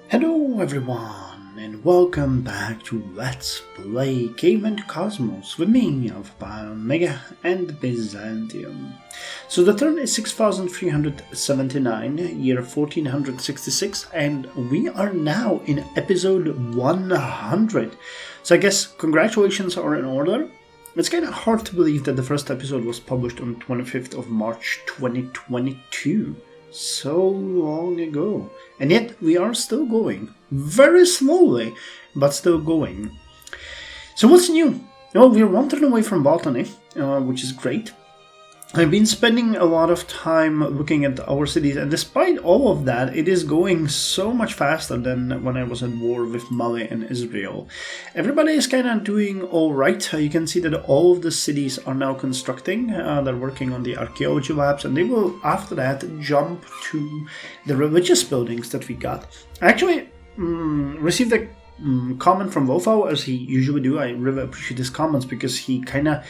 Hello everyone, and welcome back to Let's Play Caveman Cosmos with me, Omega and Byzantium. So the turn is 6379, year 1466, and we are now in episode 100. So I guess congratulations are in order. It's kind of hard to believe that the first episode was published on 25th of March 2022. So long ago, and yet we are still going, very slowly, but still going. So what's new? Well, we're 1 turn away from Botany, which is great. I've been spending a lot of time looking at our cities, and despite all of that, it is going so much faster than when I was at war with Mali and Israel. Everybody is kind of doing alright. You can see that all of the cities are now constructing. They're working on the archaeology labs, and they will, after that, jump to the religious buildings that we got. I actually received a comment from Wolfau, as he usually do. I really appreciate his comments because he kind of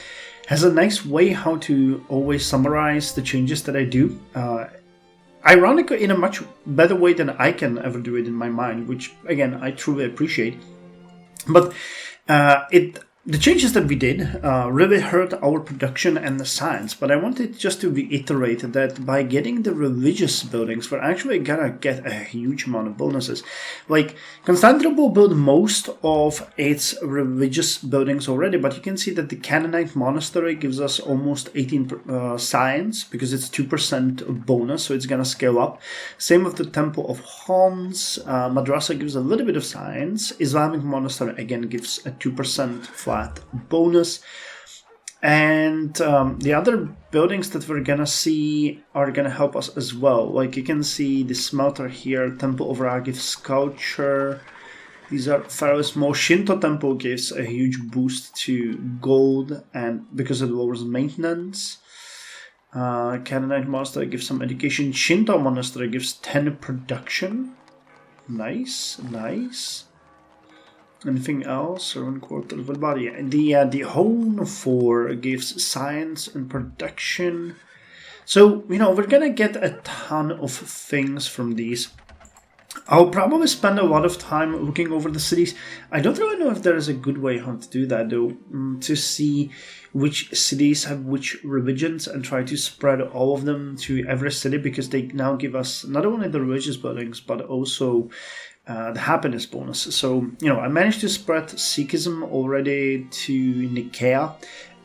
has a nice way how to always summarize the changes that I do. Ironically, in a much better way than I can ever do it in my mind, which, again, I truly appreciate. But the changes that we did really hurt our production and the science, but I wanted just to reiterate that by getting the religious buildings, we're actually gonna get a huge amount of bonuses. Like, Constantinople built most of its religious buildings already, but you can see that the Canaanite monastery gives us almost 18 science, because it's 2% bonus, so it's gonna scale up. Same with the Temple of Homs. Madrasa gives a little bit of science. Islamic monastery, again, gives a 2% flat bonus, and the other buildings that we're gonna see are gonna help us as well. Like, you can see the smelter here, Temple of Ra gives sculpture. These are fairly small. Shinto temple gives a huge boost to gold, and because it lowers maintenance. Canaanite monastery gives some education. Shinto monastery gives 10 production. Nice. Anything else? 7 quarters. What about the Hone 4 gives science and production. So, we're gonna get a ton of things from these. I'll probably spend a lot of time looking over the cities. I don't really know if there is a good way how to do that, though, to see which cities have which religions and try to spread all of them to every city, because they now give us not only the religious buildings, but also the happiness bonus. So, I managed to spread Sikhism already to Nicaea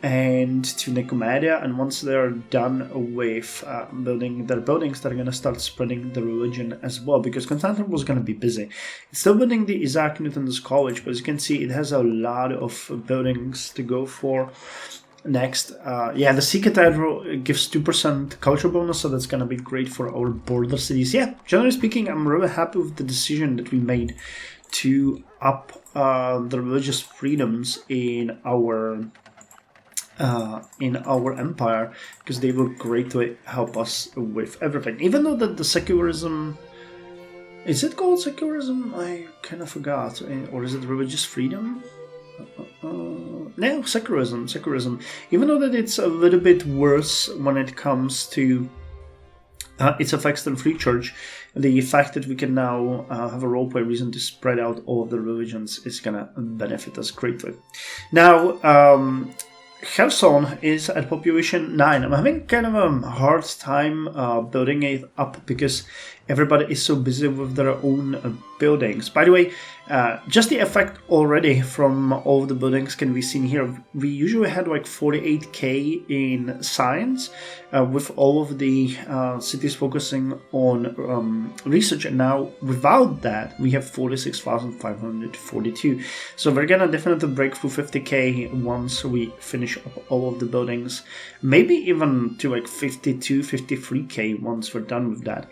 and to Nicomedia, and once they're done with building their buildings, they're going to start spreading the religion as well, because Constantinople is going to be busy. It's still building the Isaac Newton's College, but as you can see, it has a lot of buildings to go for. Next, the Sea Cathedral gives 2% culture bonus, so that's going to be great for our border cities. Yeah, generally speaking, I'm really happy with the decision that we made to up the religious freedoms in our empire, because they will greatly help us with everything. Even though that the secularism, is it called secularism? I kind of forgot. Or is it religious freedom? No, secularism. Even though that it's a little bit worse when it comes to its effects than free church, the fact that we can now have a roleplay reason to spread out all of the religions is gonna benefit us greatly. Now, Kherson is at population 9. I'm having kind of a hard time building it up because everybody is so busy with their own buildings. By the way, just the effect already from all of the buildings can be seen here. We usually had like 48k in science with all of the cities focusing on research, and now without that we have 46,542. So we're gonna definitely break through 50k once we finish up all of the buildings, maybe even to like 52, 53k once we're done with that.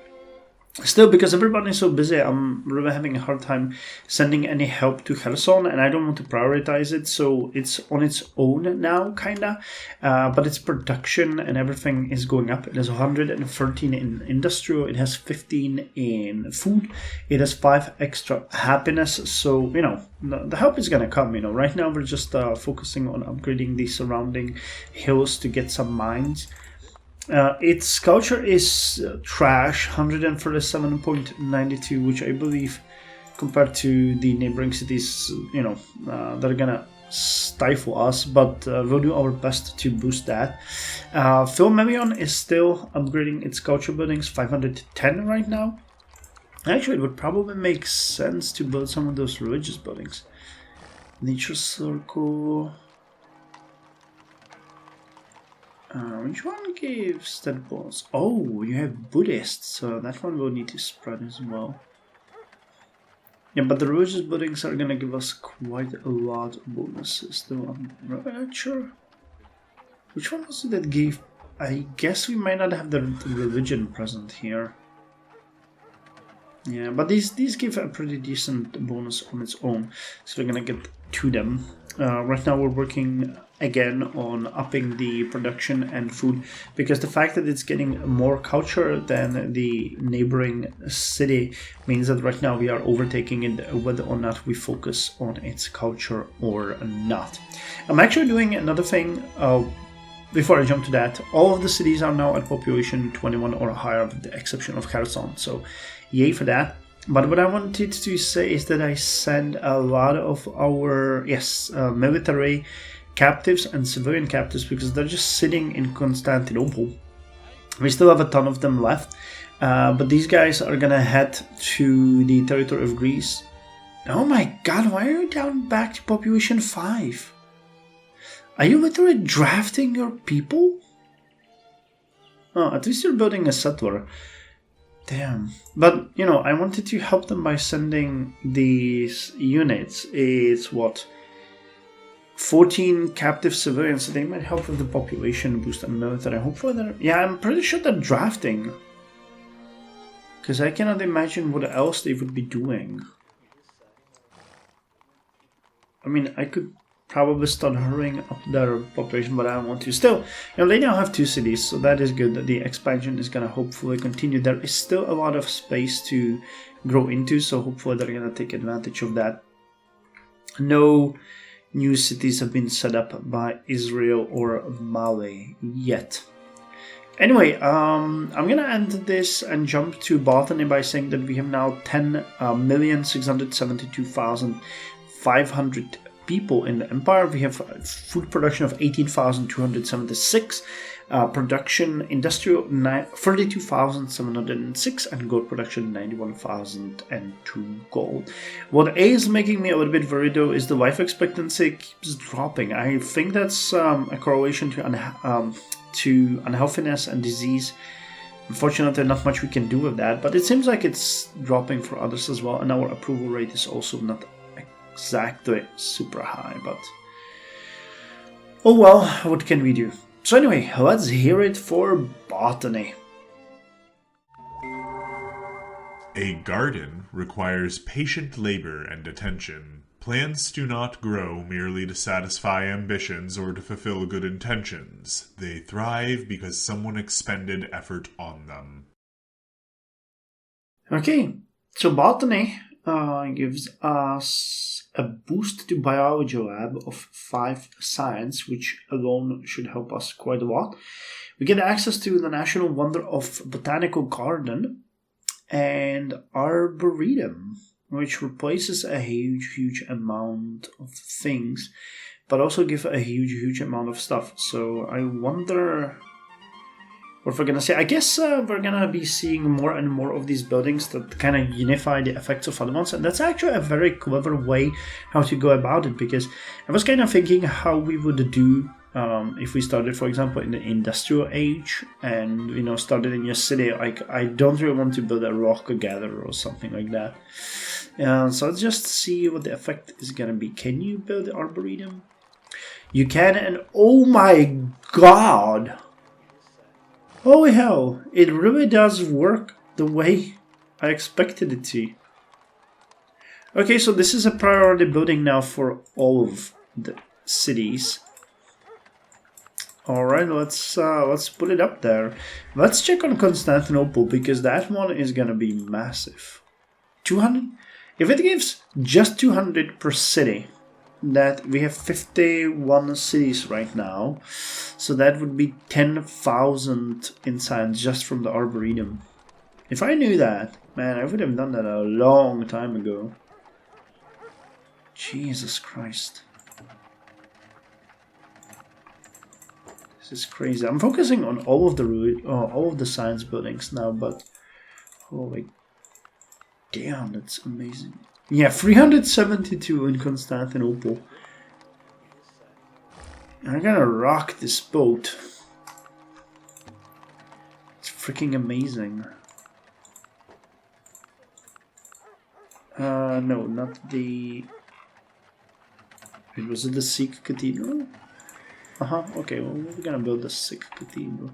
Still, because everybody is so busy, I'm really having a hard time sending any help to Kherson, and I don't want to prioritize it, so it's on its own now, kinda. But its production and everything is going up. It has 113 in industrial, it has 15 in food, it has 5 extra happiness, so, the help is gonna come, Right now we're just focusing on upgrading the surrounding hills to get some mines. Its culture is trash, 137.92, which I believe compared to the neighboring cities, you know, that are gonna stifle us, but we'll do our best to boost that. Philmemion is still upgrading its culture buildings, 510 right now. Actually, it would probably make sense to build some of those religious buildings. Nature Circle. Which one gives that bonus? Oh, you have Buddhists, so that one will need to spread as well. Yeah, but the religious buildings are gonna give us quite a lot of bonuses, though I'm not sure. Which one was it that gave? I guess we might not have the religion present here. Yeah, but these give a pretty decent bonus on its own, so we're gonna get to them. Right now we're working again on upping the production and food, because the fact that it's getting more culture than the neighboring city means that right now we are overtaking it, whether or not we focus on its culture or not. I'm actually doing another thing. Before I jump to that, all of the cities are now at population 21 or higher, with the exception of Kherson, so yay for that. But what I wanted to say is that I send a lot of our military captives and civilian captives, because they're just sitting in Constantinople. We still have a ton of them left, but these guys are gonna head to the territory of Greece. Oh my god, why are you down back to population 5? Are you literally drafting your people? Oh, at least you're building a settler. Damn. But, you know, I wanted to help them by sending these units. It's what? 14 captive civilians, so they might help with the population boost and military. Hopefully they're... Yeah, I'm pretty sure they're drafting. Because I cannot imagine what else they would be doing. I mean, I could probably start hurrying up their population, but I don't want to. Still, you know, they now have 2 cities, so that is good. The expansion is going to hopefully continue. There is still a lot of space to grow into, so hopefully they're going to take advantage of that. No new cities have been set up by Israel or Mali yet. Anyway, I'm going to end this and jump to Botany by saying that we have now 10,672,500 people in the empire. We have food production of 18,276, production industrial 32,706, and gold production 91,002 gold. What is making me a little bit worried though is the life expectancy keeps dropping. I think that's a correlation to unhealthiness and disease. Unfortunately, not much we can do with that, but it seems like it's dropping for others as well, and our approval rate is also not exactly super high, but oh well, what can we do? So anyway, let's hear it for Botany. A garden requires patient labor and attention. Plants do not grow merely to satisfy ambitions or to fulfill good intentions. They thrive because someone expended effort on them. Okay, so Botany gives us a boost to biology lab of 5 science, which alone should help us quite a lot. We get access to the National Wonder of Botanical Garden and Arboretum, which replaces a huge amount of things, but also give a huge amount of stuff. So I wonder what we're gonna see. I guess we're gonna be seeing more and more of these buildings that kind of unify the effects of other ones, and that's actually a very clever way how to go about it, because I was kind of thinking how we would do if we started, for example, in the industrial age and, you know, started in your city. Like, I don't really want to build a rock gatherer or something like that. So let's just see what the effect is gonna be. Can you build the Arboretum? You can, and oh my god! Holy hell, it really does work the way I expected it to. Okay, so this is a priority building now for all of the cities. Alright, let's put it up there. Let's check on Constantinople, because that one is gonna be massive. 200? If it gives just 200 per city, that we have 51 cities right now, so that would be 10,000 in science just from the Arboretum. If I knew that, man, I would have done that a long time ago. Jesus Christ. This is crazy. I'm focusing on all of the science buildings now, but holy damn, that's amazing. Yeah, 372 in Constantinople. I'm gonna rock this boat. It's freaking amazing. No, not the... Was it the Sikh Cathedral? Okay, well, we're gonna build the Sikh Cathedral.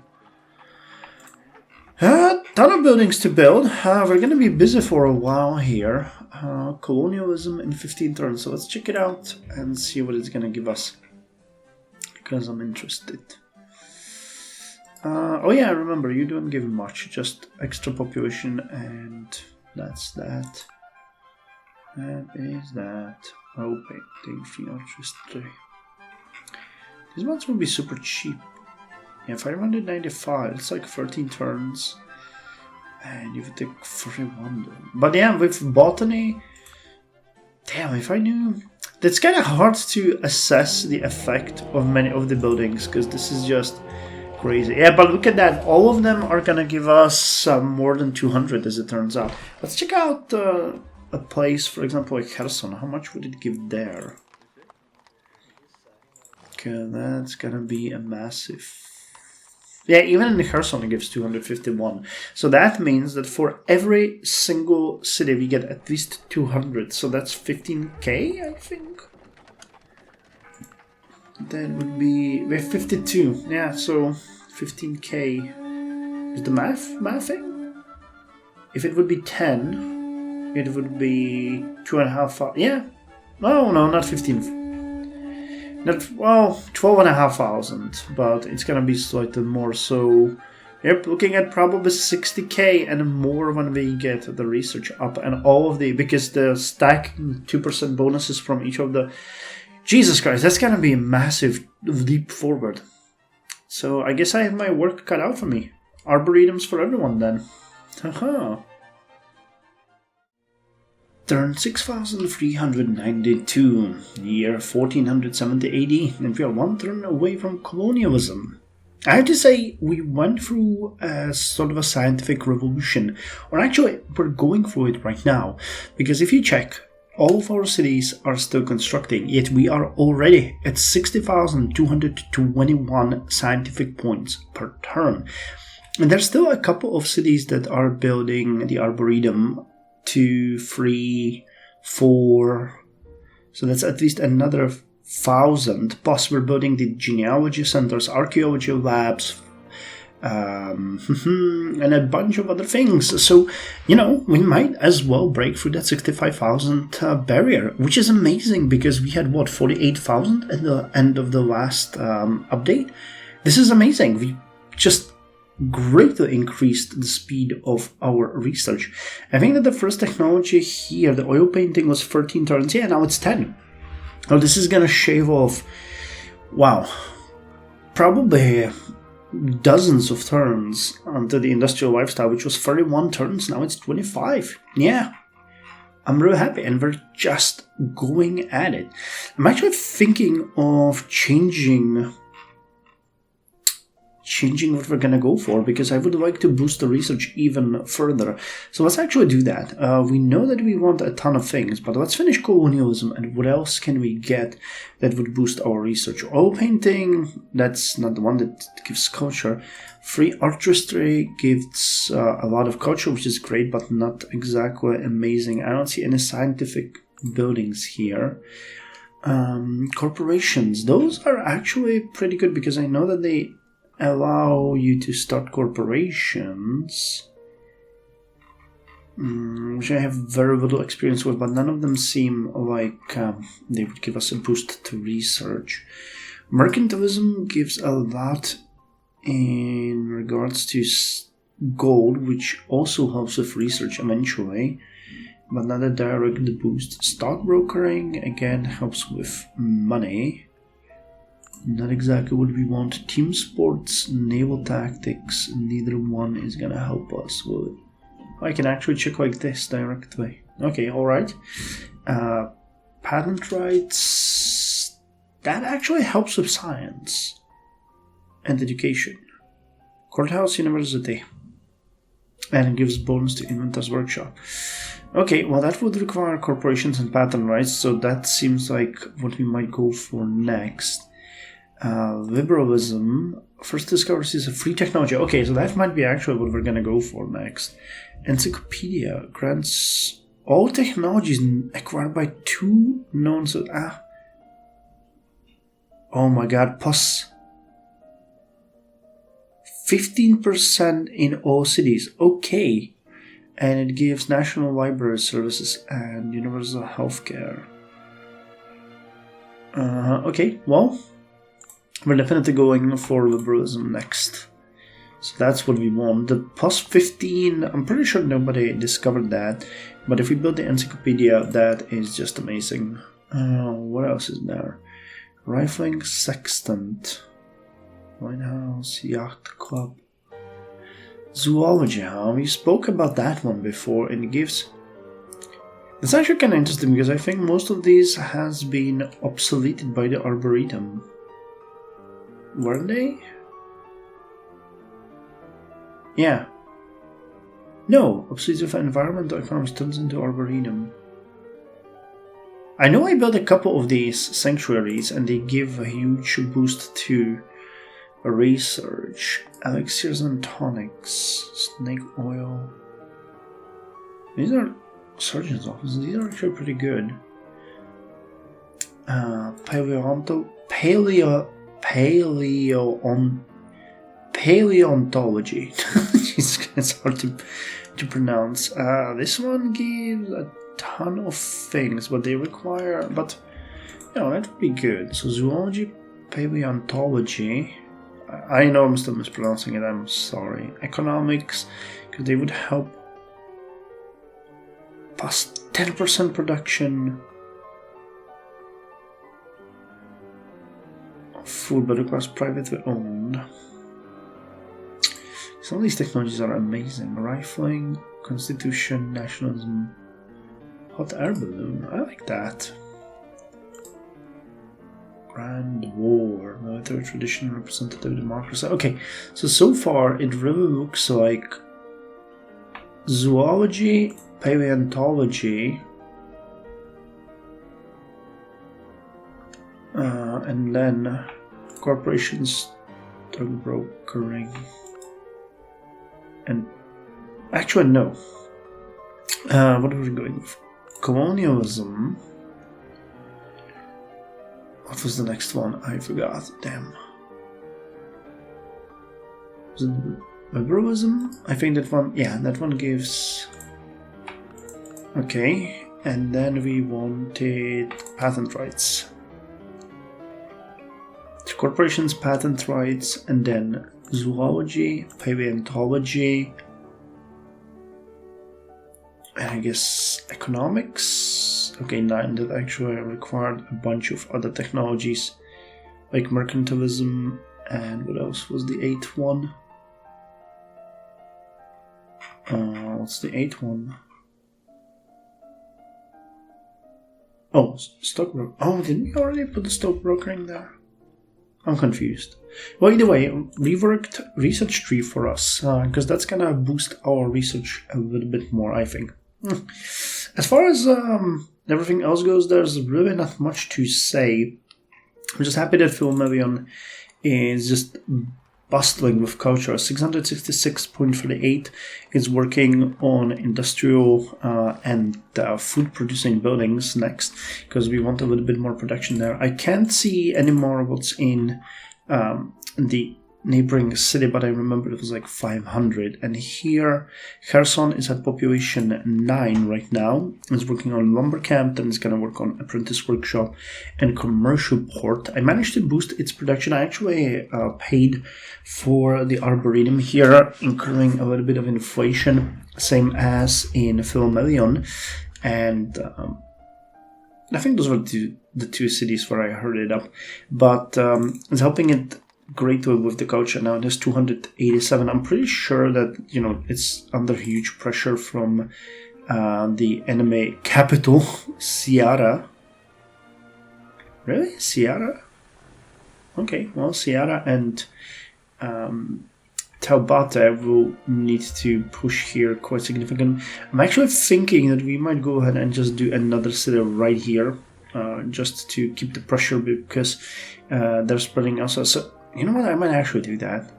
Ton of buildings to build. We're gonna be busy for a while here. Colonialism in 15 turns, so let's check it out and see what it's gonna give us. Because I'm interested. Oh yeah, remember, you don't give much, just extra population, and that's that. That is that. Oh, painting, free artistry. These ones will be super cheap. Yeah, 595, it's like 13 turns. And you would take 41 though. But yeah, with Botany, damn, if I knew... That's kind of hard to assess the effect of many of the buildings, because this is just crazy. Yeah, but look at that. All of them are gonna give us more than 200, as it turns out. Let's check out a place, for example, like Kherson. How much would it give there? Okay, that's gonna be a massive... Yeah, even in the Kherson it gives 251. So that means that for every single city we get at least 200. So that's 15k, I think. That would be... We have 52. Yeah, so 15k. Is the mathing? If it would be 10, it would be 2.5... Yeah. No, not 15. Well, 12,500, but it's gonna be slightly more, so yep, looking at probably 60k and more when we get the research up, and all of the, because the stack 2% bonuses from each of the, Jesus Christ, that's gonna be a massive leap forward. So I guess I have my work cut out for me. Arboretums for everyone then. Haha. Turn 6392, year 1470 AD, and we are one turn away from colonialism. I have to say, we went through a sort of a scientific revolution, or actually, we're going through it right now, because if you check, all of our cities are still constructing, yet we are already at 60,221 scientific points per turn. And there's still a couple of cities that are building the Arboretum 2, 3, 4, so that's at least another 1,000. Plus, we're building the genealogy centers, archaeology labs, and a bunch of other things. So, you know, we might as well break through that 65,000 barrier, which is amazing because we had, what, 48,000 at the end of the last update? This is amazing. We just greatly increased the speed of our research. I think that the first technology here, the oil painting, was 13 turns. Yeah, now it's 10. Oh, this is gonna shave off, wow, probably dozens of turns onto the industrial lifestyle, which was 31 turns. Now it's 25. Yeah, I'm really happy, and we're just going at it. I'm actually thinking of changing what we're gonna go for, because I would like to boost the research even further. So let's actually do that. We know that we want a ton of things, but let's finish colonialism, and what else can we get that would boost our research? Oil painting, that's not the one that gives culture. Free artistry gives a lot of culture, which is great, but not exactly amazing. I don't see any scientific buildings here. Corporations, those are actually pretty good, because I know that they allow you to start corporations, which I have very little experience with, but none of them seem like they would give us a boost to research. Mercantilism gives a lot in regards to gold, which also helps with research eventually, but not a direct boost. Stockbrokering, again, helps with money. Not exactly what we want. Team sports, naval tactics, neither one is gonna help us with it. I can actually check like this directly. Okay, alright. patent rights. That actually helps with science and education. Courthouse University. And it gives bonus to Inventor's Workshop. Okay, well that would require corporations and patent rights, so that seems like what we might go for next. Liberalism. First discovers is a free technology. Okay, so that might be actually what we're gonna go for next. Encyclopedia grants all technologies acquired by 2 known... Oh my god, plus 15% in all cities. Okay. And it gives national library services and universal healthcare. Okay, well, we're definitely going for liberalism next. So that's what we want. The plus 15, I'm pretty sure nobody discovered that. But if we build the encyclopedia, that is just amazing. What else is there? Rifling sextant. White House, Yacht Club. Zoology, huh? We spoke about that one before, and it gives... It's actually kind of interesting, because I think most of these has been obsoleted by the Arboretum. Weren't they? Yeah. No, obsolete of environmental economics turns into Arboretum. I know I built a couple of these sanctuaries, and they give a huge boost to research. Elixirs and tonics, snake oil. These are surgeon's offices. These are actually pretty good. Paleontology. It's hard to pronounce. This one gives a ton of things, but they require. But you know that would be good. So zoology, paleontology. I know I'm still mispronouncing it, I'm sorry. Economics, because they would help. Plus 10% production of food, but requires privately owned. Some of these technologies are amazing. Rifling, constitution, nationalism, hot air balloon. I like that. Grand War, military tradition, representative democracy. Okay, so far it really looks like zoology, paleontology, and then corporations, stockbrokering, and actually no. What are we going with? Colonialism. What was the next one? I forgot. Damn. Was it liberalism? I think that one. Yeah, that one gives. Okay, and then we wanted patent rights. Corporations, patent rights, and then zoology, paleontology, and I guess economics. Okay, 9 that actually required a bunch of other technologies like mercantilism, and what else was the 8th one? What's the 8th one? Oh, stockbroker. Oh, didn't we already put the stockbrokering there? I'm confused. Well, either way, reworked research tree for us, because that's gonna boost our research a little bit more, I think. As far as everything else goes, there's really not much to say. I'm just happy that Philmelion is just bustling with culture. 666.38 is working on industrial and food producing buildings next, because we want a little bit more production there. I can't see any more what's in the neighboring city, but I remember it was like 500. And here, Kherson is at population 9 right now. It's working on lumber camp, then it's going to work on apprentice workshop and commercial port. I managed to boost its production. I actually paid for the Arboretum here, incurring a little bit of inflation, same as in Philmelion. And I think those were the two cities where I heard it up. But it's helping it greatly with the culture. Now there's 287. I'm pretty sure that, you know, it's under huge pressure from the enemy capital, Ciara. Really? Sierra? Okay, well, Sierra and Taubate will need to push here quite significantly. I'm actually thinking that we might go ahead and just do another city right here, just to keep the pressure, because they're spreading us. So, you know what, I might actually do that.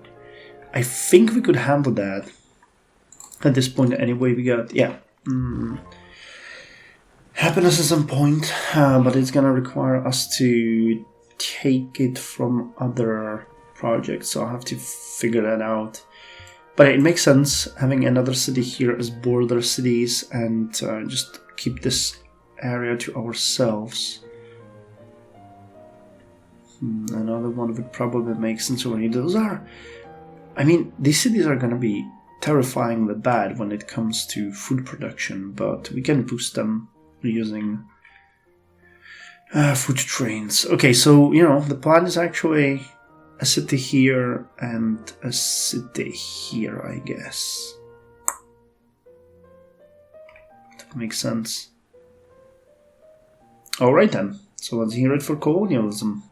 I think we could handle that at this point anyway. We got, yeah, happiness at some point, but it's gonna require us to take it from other projects, so I'll have to figure that out. But it makes sense having another city here as border cities and just keep this area to ourselves. Another one would probably make sense already. Those are, I mean, these cities are gonna be terrifyingly bad when it comes to food production, but we can boost them using food trains. Okay, so, you know, the plan is actually a city here and a city here, I guess. That makes sense. Alright then, so let's hear it for colonialism.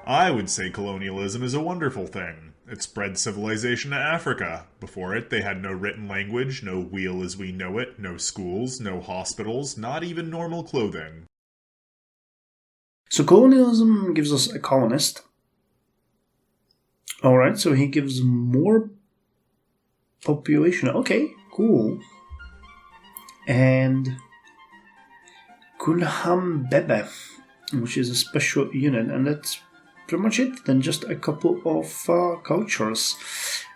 I would say colonialism is a wonderful thing. It spread civilization to Africa. Before it, they had no written language, no wheel as we know it, no schools, no hospitals, not even normal clothing. So colonialism gives us a colonist. Alright, so he gives more population. Okay, cool. And Kulham Bebe, which is a special unit, and that's pretty much it. Then just a couple of cultures.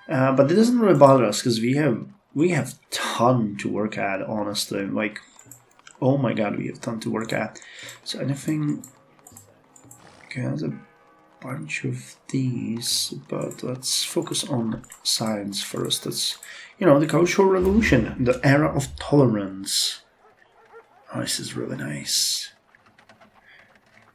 But it doesn't really bother us, because we have ton to work at, honestly. Like, oh my god, we have ton to work at. So anything... Okay, there's a bunch of these, but let's focus on science first. That's, you know, the Cultural Revolution, the era of tolerance. Oh, this is really nice.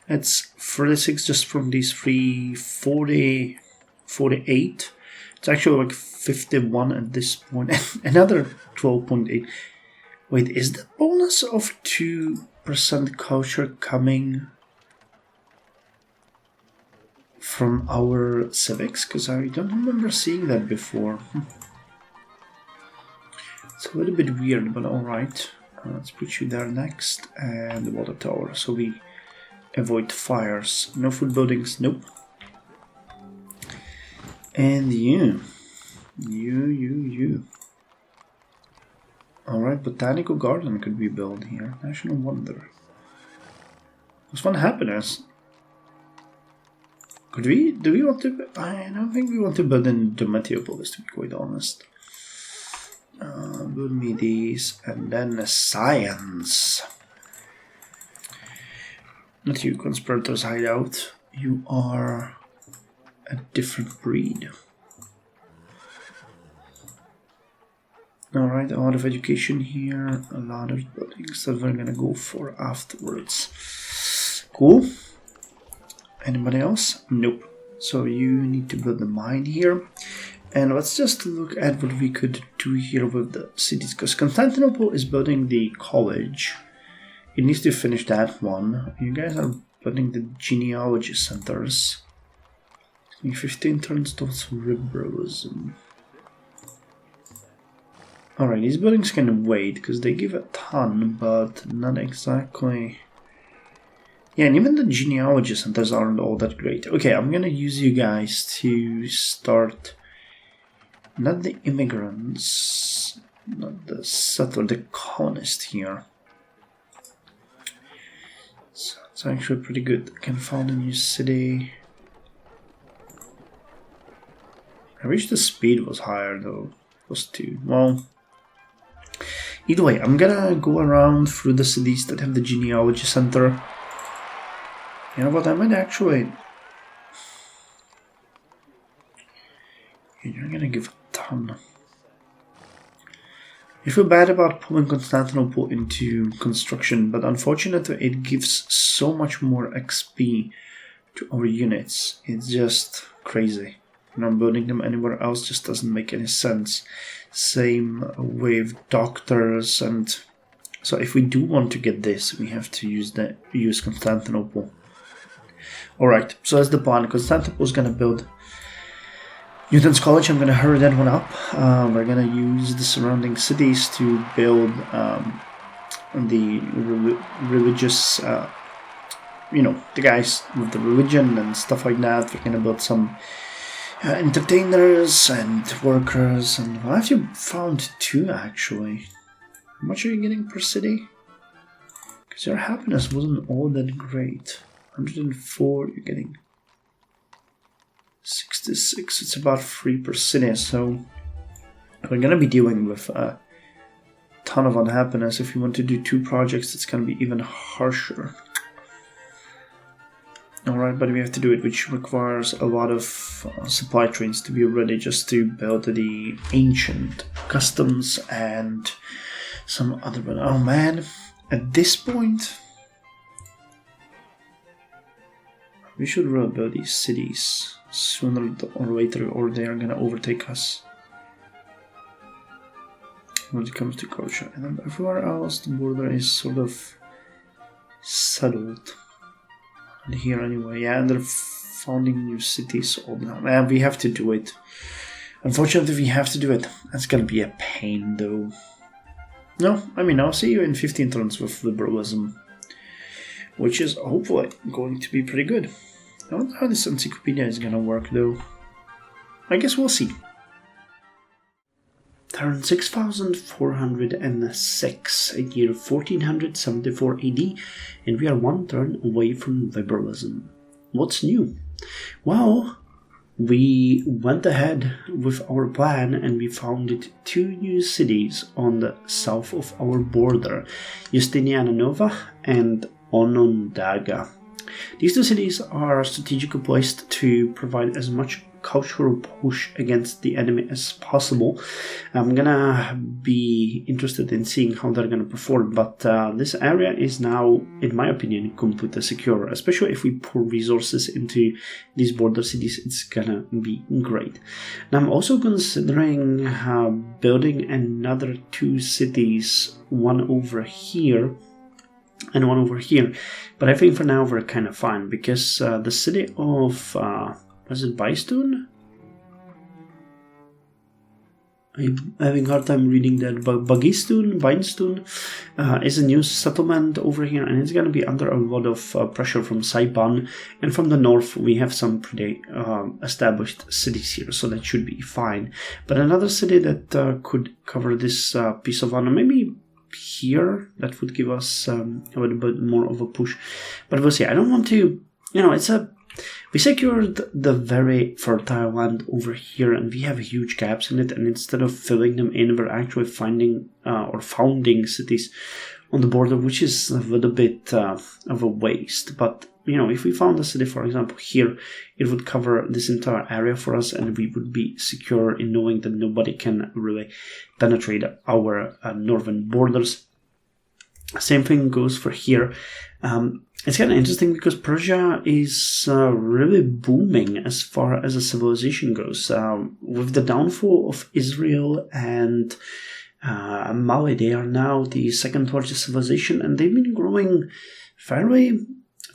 It's 36 just from these 340, 48. It's actually like 51 at this point. Another 12.8. Wait, is the bonus of 2% culture coming from our civics? Because I don't remember seeing that before. It's a little bit weird, but alright. Let's put you there next. And the water tower, so we avoid fires. No food buildings, nope. And you. Alright, botanical garden could be built here. National wonder. What's one happiness? Could we? Do we want to? I don't think we want to build in Meteopolis, to be quite honest. Build me these, and then science. Not you, conspirators hideout. You are a different breed. Alright, a lot of education here, a lot of buildings that we're gonna go for afterwards. Cool. Anybody else? Nope. So you need to build the mine here. And let's just look at what we could do here with the cities. Because Constantinople is building the college. It needs to finish that one. You guys are building the genealogy centers. 15 turns towards liberalism. Alright, these buildings can wait because they give a ton, but not exactly. Yeah, and even the genealogy centers aren't all that great. Okay, I'm gonna use you guys to start, not the immigrants, not the settler, the colonist here. So it's actually pretty good. I can found a new city. I wish the speed was higher though. +2. Well, either way, I'm gonna go around through the cities that have the genealogy center. You know what, I might actually... You're gonna give a ton. I feel bad about pulling Constantinople into construction, but unfortunately it gives so much more XP to our units. It's just crazy. You know, building them anywhere else just doesn't make any sense. Same with doctors and So if we do want to get this, we have to use Constantinople. Alright, so that's the plan. Constantinople is going to build Newton's College. I'm going to hurry that one up. We're going to use the surrounding cities to build the religious, the guys with the religion and stuff like that. We're going to build some entertainers and workers. And well, I've actually found 2 actually. How much are you getting per city? Because your happiness wasn't all that great. 104, you're getting 66. It's about 3 per city. So we're going to be dealing with a ton of unhappiness. If you want to do 2 projects, it's going to be even harsher. Alright, but we have to do it, which requires a lot of supply trains to be ready just to build the ancient customs and some other. Oh man, at this point, we should really build these cities sooner or later, or they are gonna overtake us when it comes to culture. And then everywhere else, the border is sort of settled. And here anyway, yeah, and they're founding new cities all the time. And we have to do it. Unfortunately, we have to do it. That's gonna be a pain, though. No, I mean, I'll see you in 15 turns with Liberalism, which is hopefully going to be pretty good. I don't know how this encyclopedia is gonna work, though. I guess we'll see. Turn 6406, year 1474 AD, and we are 1 turn away from Liberalism. What's new? Well, we went ahead with our plan and we founded 2 new cities on the south of our border, Justiniana Nova and Onondaga. These 2 cities are strategically placed to provide as much cultural push against the enemy as possible. I'm gonna be interested in seeing how they're gonna perform, but this area is now, in my opinion, completely secure. Especially if we pour resources into these border cities, it's gonna be great. Now I'm also considering building another 2 cities, one over here and one over here, but I think for now we're kind of fine, because the city of was it Bystone? I'm having a hard time reading that. Bynstone is a new settlement over here, and it's going to be under a lot of pressure from Saipan. And from the north, we have some pretty established cities here, so that should be fine. But another city that could cover this piece of honor, maybe here, that would give us a little bit more of a push. But we'll see. I don't want to, we secured the very fertile land over here, and we have huge gaps in it, and instead of filling them in, we're actually finding or founding cities on the border, which is a little bit of a waste. But, if we found a city, for example, here, it would cover this entire area for us, and we would be secure in knowing that nobody can really penetrate our northern borders. Same thing goes for here. It's kind of interesting because Persia is really booming as far as a civilization goes. With the downfall of Israel and Mali, they are now the 2nd largest civilization, and they've been growing fairly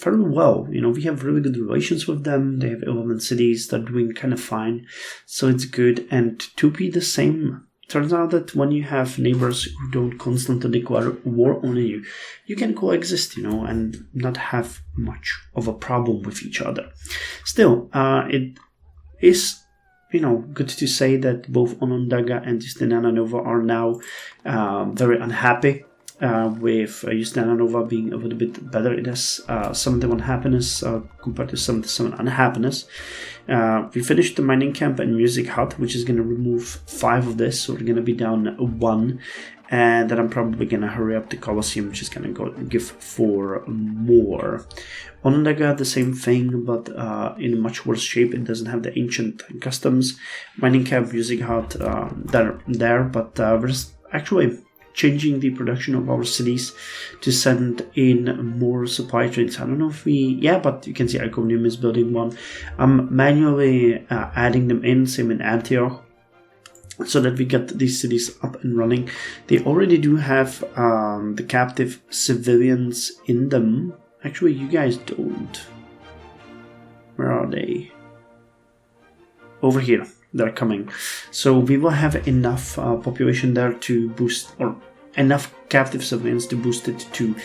well. We have really good relations with them. They have 11 cities. They're doing kind of fine, so it's good. And to be the same, turns out that when you have neighbors who don't constantly declare war on you, you can coexist, and not have much of a problem with each other. Still, it is, good to say that both Onondaga and Justiniana Nova are now very unhappy. With Justiniana Nova being a little bit better. It has 71 happiness compared to 77 unhappiness. We finished the mining camp and music hut, which is going to remove 5 of this, so we're going to be down 1. And then I'm probably going to hurry up the Colosseum, which is going to give 4 more. Onondaga, the same thing, but in a much worse shape. It doesn't have the ancient customs. Mining camp, music hut, they're there, but we're actually changing the production of our cities to send in more supply trains. I don't know if but you can see Iconium is building one. I'm manually adding them in, same in Antioch. so that we get these cities up and running. They already do have the captive civilians in them. Actually, you guys don't. Where are they? Over here. They're coming. So we will have enough population there to boost, or enough captive civilians to boost it to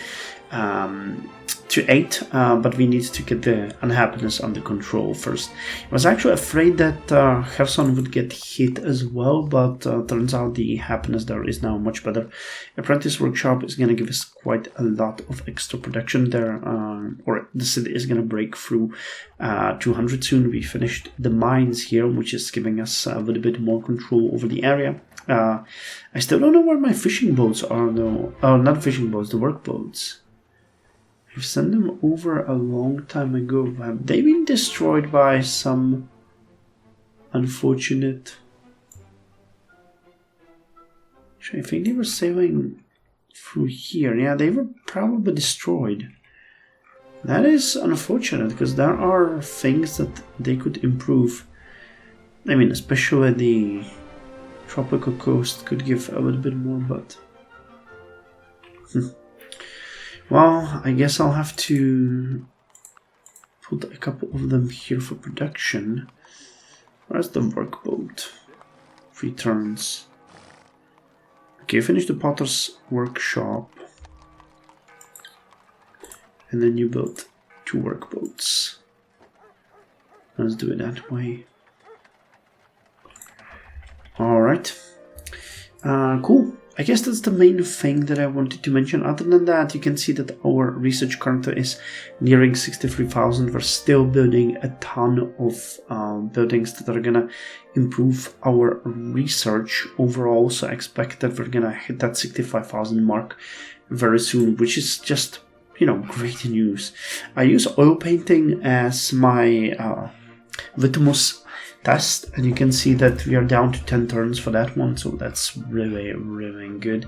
8, but we need to get the unhappiness under control first. I was actually afraid that Kherson would get hit as well, but turns out the happiness there is now much better. Apprentice Workshop is going to give us quite a lot of extra production there, or the city is going to break through 200 soon. We finished the mines here, which is giving us a little bit more control over the area. I still don't know where my fishing boats are though. Oh, not fishing boats, the work boats. I've sent them over a long time ago. Have they been destroyed by some unfortunate... Actually, I think they were sailing through here. Yeah, they were probably destroyed. That is unfortunate, because there are things that they could improve. I mean, especially the tropical coast could give a little bit more, but... Well, I guess I'll have to put a couple of them here for production. Where's the workboat? 3 turns. Okay, finish the potter's workshop. And then you build 2 workboats. Let's do it that way. Alright. Cool. I guess that's the main thing that I wanted to mention. Other than that, you can see that our research currently is nearing 63,000. We're still building a ton of buildings that are gonna improve our research overall. So I expect that we're gonna hit that 65,000 mark very soon, which is just, you know, great news. I use oil painting as my litmus test, and you can see that we are down to 10 turns for that one, so that's really, really good.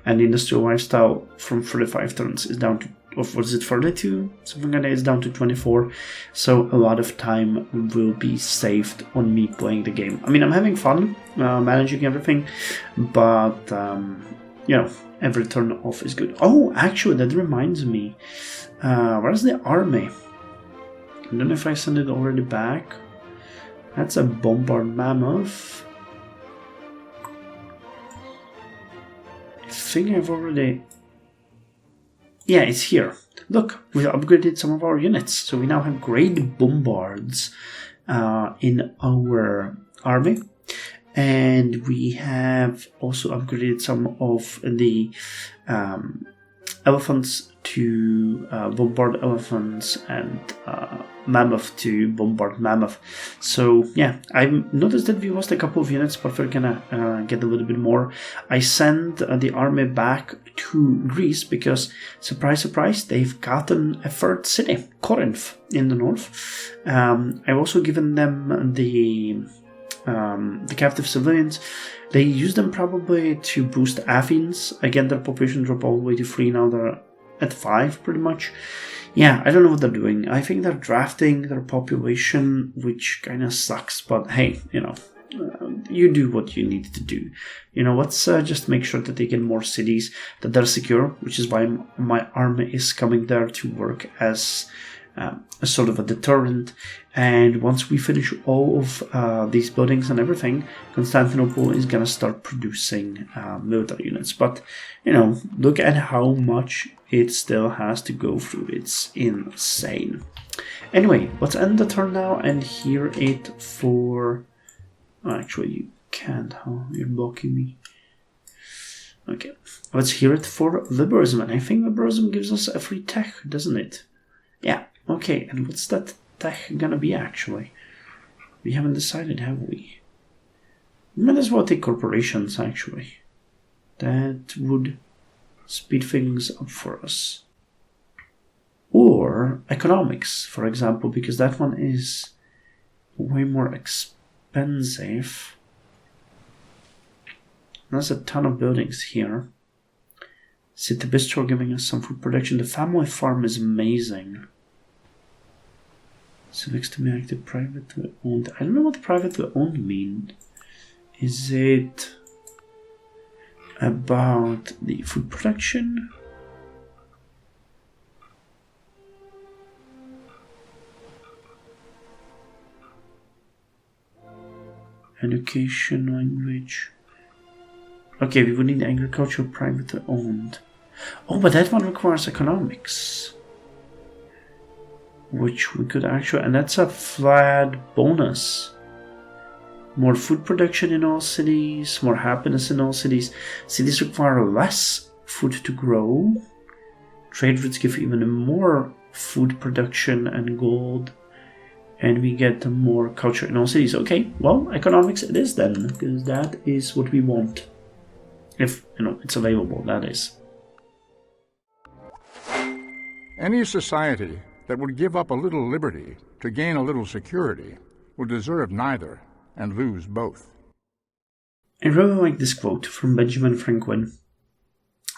And industrial lifestyle from 35 turns is down to, or was it 32? Something like that, is down to 24. So a lot of time will be saved on me playing the game. I mean, I'm having fun managing everything, but you know, every turn off is good. Oh, actually, that reminds me, where's the army? I don't know if I sent it already back. That's a bombard mammoth. I think I've already... Yeah, it's here. Look, we upgraded some of our units. So we now have great bombards in our army. And we have also upgraded some of the elephants to bombard elephants, and mammoth to bombard mammoth. So yeah, I've noticed that we lost a couple of units, but we're gonna get a little bit more. I sent the army back to Greece because, surprise, surprise, they've gotten a 3rd city, Corinth, in the north. I've also given them the captive civilians. They use them probably to boost Athens. Again, their population dropped all the way to 3, now they're at 5 pretty much. Yeah, I don't know what they're doing. I think they're drafting their population, which kind of sucks, but hey, you know, you do what you need to do. You know, let's just make sure that they get more cities, that they're secure, which is why my army is coming there to work as a sort of a deterrent. And once we finish all of these buildings and everything, Constantinople is gonna start producing military units. But, you know, look at how much it still has to go through. It's insane. Anyway, let's end the turn now and hear it for... Oh, actually, you can't, huh? You're blocking me. Okay, let's hear it for Liberalism. And I think Liberalism gives us a free tech, doesn't it? Yeah, okay, and what's that tech gonna be, actually? We haven't decided, have we? Might as well take corporations, actually. That would speed things up for us. Or economics, for example, because that one is way more expensive. There's a ton of buildings here. City Bistro giving us some food production. The family farm is amazing. Civics to be active, privately owned. I don't know what privately owned means. Is it about the food production? Education, language. Okay, we would need agriculture privately owned. Oh, but that one requires economics. Which we could actually, and that's a flat bonus. More food production in all cities, more happiness in all cities. Cities require less food to grow. Trade routes give even more food production and gold. And we get more culture in all cities. Okay, well, economics it is then, because that is what we want. If, it's available, that is. Any society that would give up a little liberty to gain a little security would deserve neither and lose both. I really like this quote from Benjamin Franklin.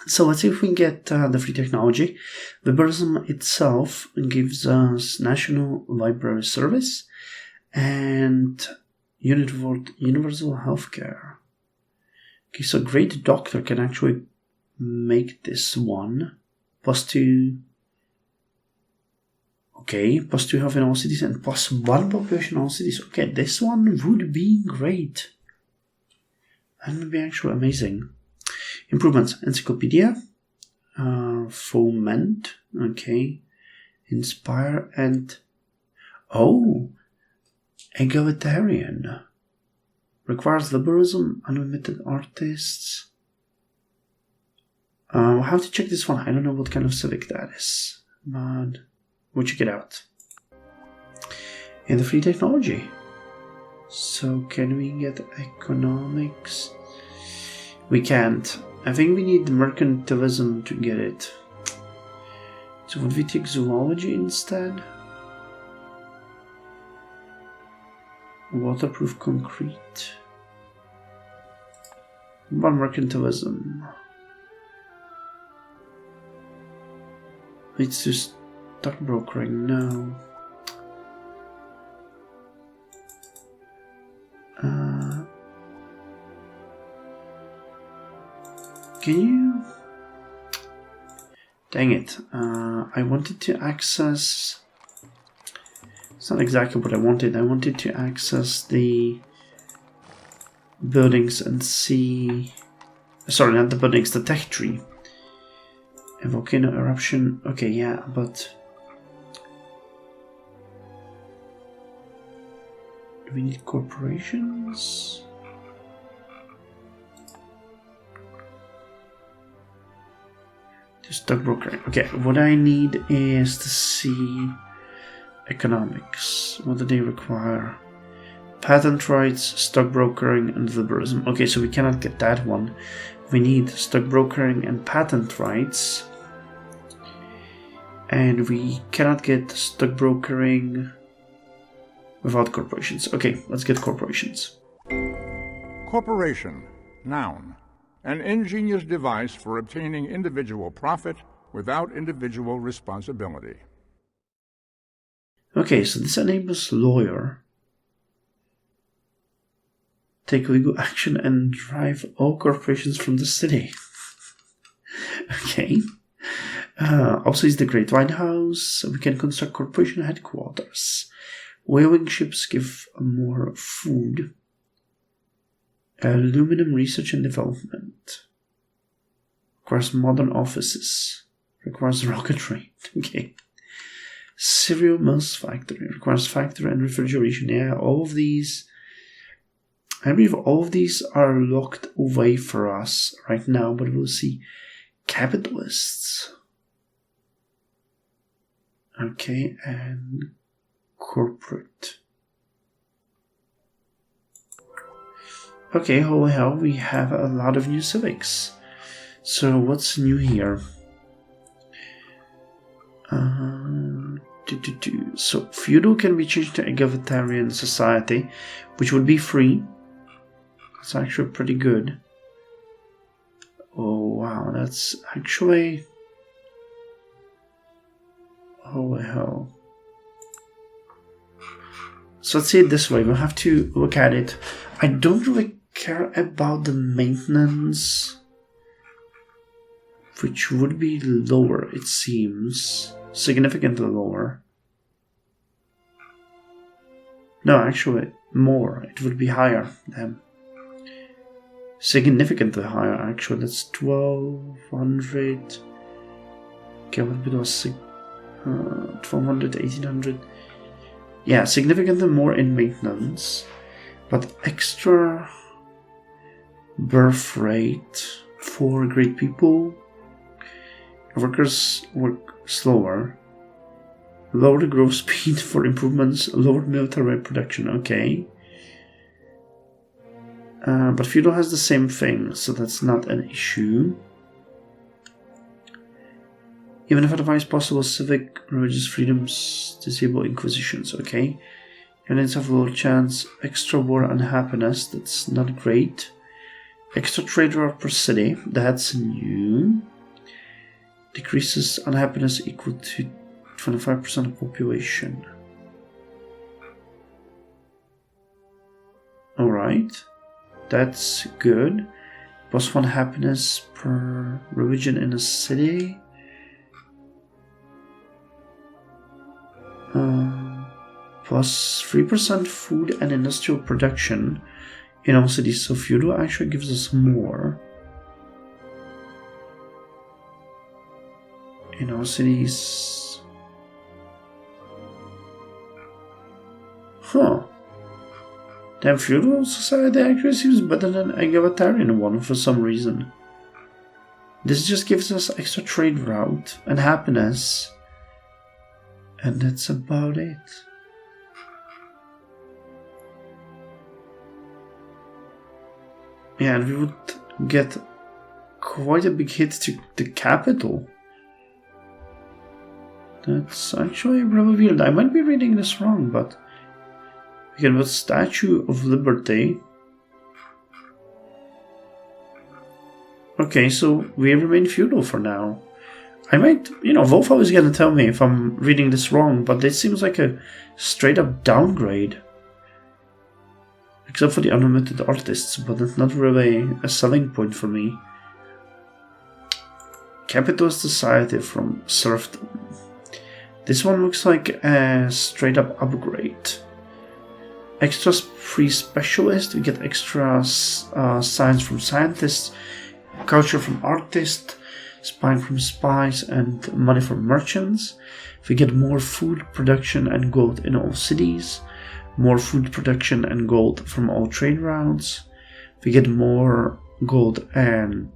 So let's see if we can get the free technology. Liberalism itself gives us national library service and universal healthcare. Okay, so great doctor can actually make this one. +2. Okay, +2 health in all cities and +1 population in all cities. Okay, this one would be great. That would be actually amazing. Improvements, encyclopedia, foment, okay, inspire, and, egalitarian. Requires liberalism, unlimited artists. We'll have to check this one. I don't know what kind of civic that is, but we'll check it out. And the free technology. So can we get economics? We can't. I think we need mercantilism to get it. So would we take zoology instead? Waterproof concrete. What about mercantilism? Leads to stockbrokering. No. Can you... Dang it. I wanted to access... It's not exactly what I wanted. I wanted to access the buildings and see... Sorry, not the buildings, the tech tree. A volcano eruption. Okay, yeah, but... Do we need corporations? Stockbroker. Okay, what I need is to see economics. What do they require? Patent rights, stockbrokering, and liberalism. Okay, so we cannot get that one. We need stockbrokering and patent rights. And we cannot get stockbrokering without corporations. Okay, let's get corporations. Corporation, noun. An ingenious device for obtaining individual profit without individual responsibility. Okay, so this enables lawyer. Take legal action and drive all corporations from the city. Okay. Also is the Great White House. We can construct corporation headquarters. Whaling ships give more food. Aluminum research and development. Requires modern offices. Requires rocketry. Okay. Cereal mills factory. Requires factory and refrigeration. Yeah, all of these. I believe all of these are locked away for us right now, but we'll see. Capitalists. Okay, and corporate. Okay, holy hell, we have a lot of new civics. So what's new here? So feudal can be changed to egalitarian society, which would be free. That's actually pretty good. Oh wow, that's actually... Holy hell. So let's say it this way, we'll have to look at it. I don't really care about the maintenance, which would be lower, it seems. Significantly lower. No, actually, more. It would be higher. Significantly higher, actually. That's 1200. Okay, what bit was 1200, 1800. Yeah, significantly more in maintenance. But extra birth rate for great people. Workers work slower. Lower the growth speed for improvements. Lower military production. Okay. But feudal has the same thing, so that's not an issue. Even if otherwise possible, civic religious freedoms disable inquisitions. Okay. Units have low chance. Extra war and happiness. That's not great. Extra trade route per city. That's new. Decreases unhappiness equal to 25% of population. Alright. That's good. +1 happiness per religion in a city. Plus 3% food and industrial production in all cities. So feudal actually gives us more. In all cities. Huh. Damn, feudal society actually seems better than egalitarian one for some reason. This just gives us extra trade route and happiness. And that's about it. Yeah, and we would get quite a big hit to the capital. That's actually really weird. I might be reading this wrong, but we can put Statue of Liberty. Okay, so we remain feudal for now. I might, Wolfo is gonna tell me if I'm reading this wrong, but this seems like a straight up downgrade. Except for the unlimited artists, but that's not really a selling point for me. Capitalist society from serfdom. This one looks like a straight up upgrade. Extra free specialist, we get extra science from scientists, culture from artists, spying from spies, and money from merchants. We get more food production and gold in all cities. More food production and gold from all trade routes. We get more gold in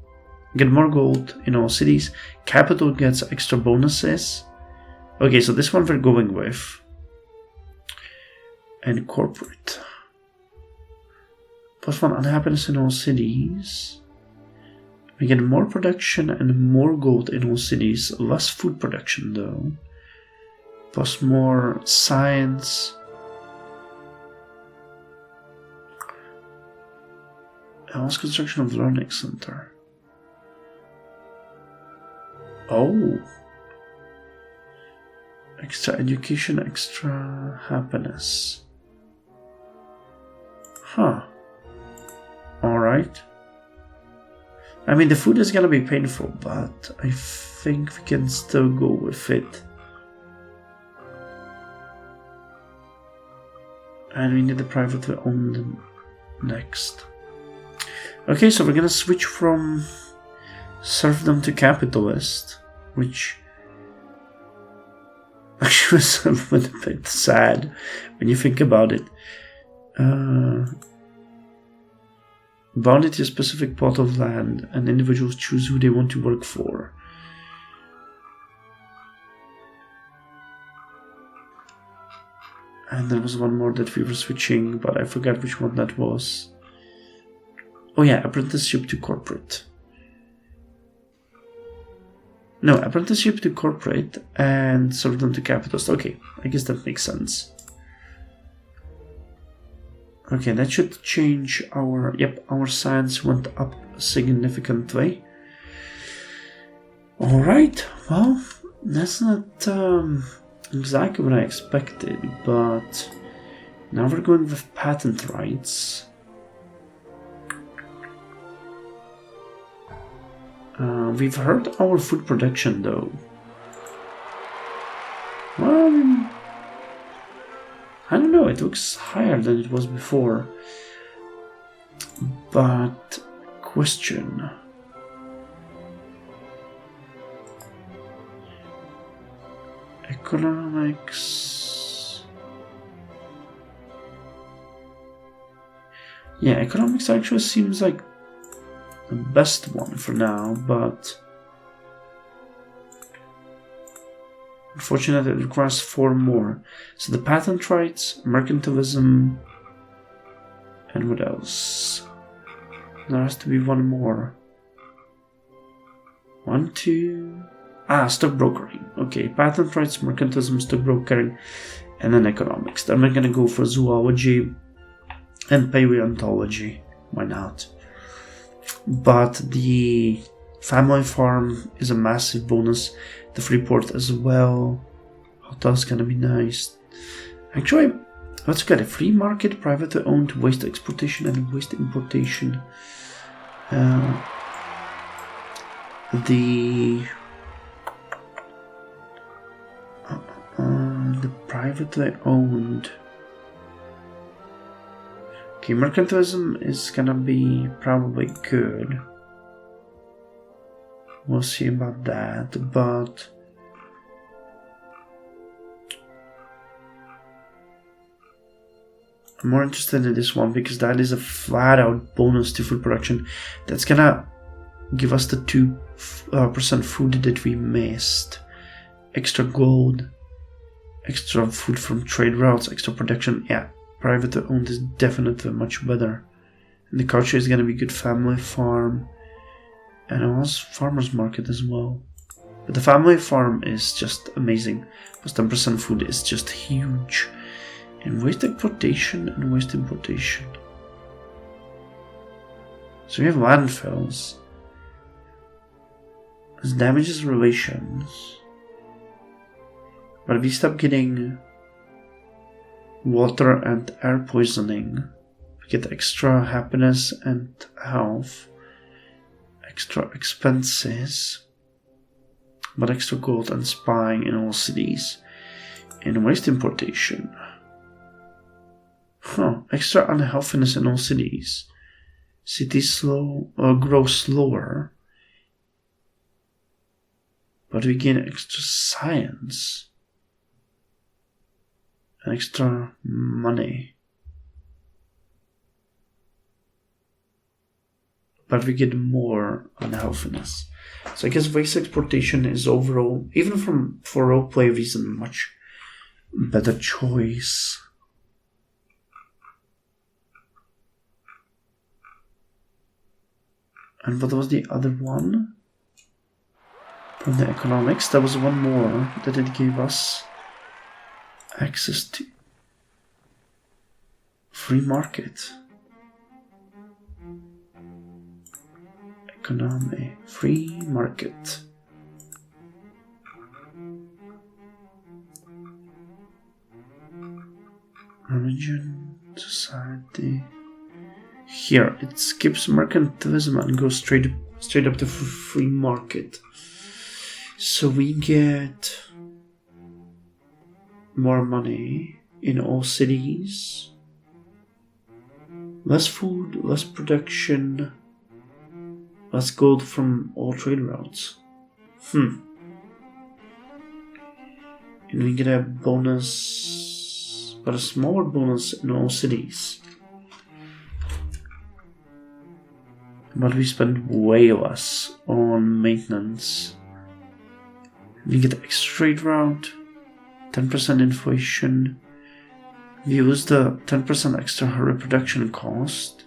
all cities. Capital gets extra bonuses. Okay, so this one we're going with. And corporate. +1 unhappiness in all cities. We get more production and more gold in all cities. Less food production though. Plus more science. House construction of learning center. Oh. Extra education, extra happiness. Huh. Alright. I mean, the food is gonna be painful, but I think we can still go with it. And we need the privately owned next. Okay, so we're gonna switch from serfdom to capitalist, which actually is a bit sad when you think about it. Bounded to a specific plot of land, and individuals choose who they want to work for. And there was one more that we were switching, but I forgot which one that was. Oh yeah, apprenticeship to corporate. No, apprenticeship to corporate and serfdom to capitalist. Okay, I guess that makes sense. Okay, that should change our... Yep, our science went up significantly. Alright, well, that's not exactly what I expected, but now we're going with patent rights. We've heard our food production though. Well, I mean, I don't know, it looks higher than it was before. But, question. Economics. Yeah, economics actually seems like the best one for now, but unfortunately it requires 4 more. So the patent rights, mercantilism, and what else? There has to be 1 more. 1, 2... stock brokering. Okay, patent rights, mercantilism, stock brokering, and then economics. Then we're gonna go for zoology and paleontology. Why not? But the family farm is a massive bonus. The free port as well. Hotel's gonna be nice. Actually, let's look at a free market, privately owned, waste exportation and waste importation. The privately owned. Okay, mercantilism is gonna be probably good. We'll see about that, but I'm more interested in this one because that is a flat out bonus to food production. That's gonna give us the 2% food that we missed. Extra gold, extra food from trade routes, extra production. Yeah, privately owned is definitely much better. And the culture is gonna be good. Family farm, and also farmers market as well. But the family farm is just amazing. Plus 10% food is just huge. And waste exportation and waste importation. So we have landfills. This damages relations. But if we stop getting water and air poisoning, we get extra happiness and health, extra expenses, but extra gold and spying in all cities. And waste importation. Extra unhealthiness in all cities. Cities grow slower, but we gain extra science and extra money. But we get more unhealthiness. So I guess waste exportation is overall, even for roleplay reason, much better choice. And what was the other one? From the economics, there was one more that it gave us access to. Free market. Economy. Free market. Origin. Society. Here, it skips mercantilism and goes straight up to free market. So we get more money in all cities, less food, less production, less gold from all trade routes. And we get a bonus, but a smaller bonus in all cities. But we spend way less on maintenance. We get extra trade route, 10% inflation. We lose the 10% extra reproduction cost.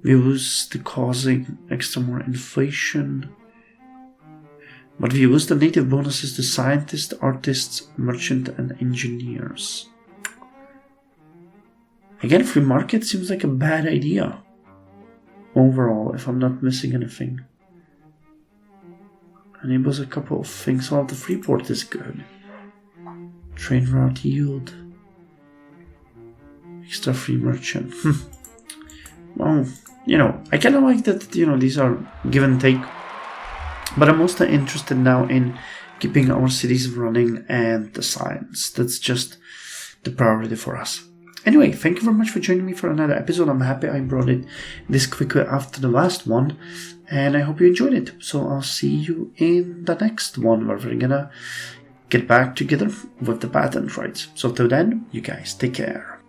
We lose the causing extra more inflation. But we lose the native bonuses to scientists, artists, merchant, and engineers. Again, free market seems like a bad idea. Overall, if I'm not missing anything. Enables a couple of things. Well, the free port is good. Trade route yield. Extra free merchant. well, you know, I kind of like that, you know, these are give and take. But I'm mostly interested now in keeping our cities running and the science. That's just the priority for us. Anyway, thank you very much for joining me for another episode. I'm happy I brought it this quickly after the last one, and I hope you enjoyed it. So I'll see you in the next one where we're gonna get back together with the patent rights. So till then, you guys take care.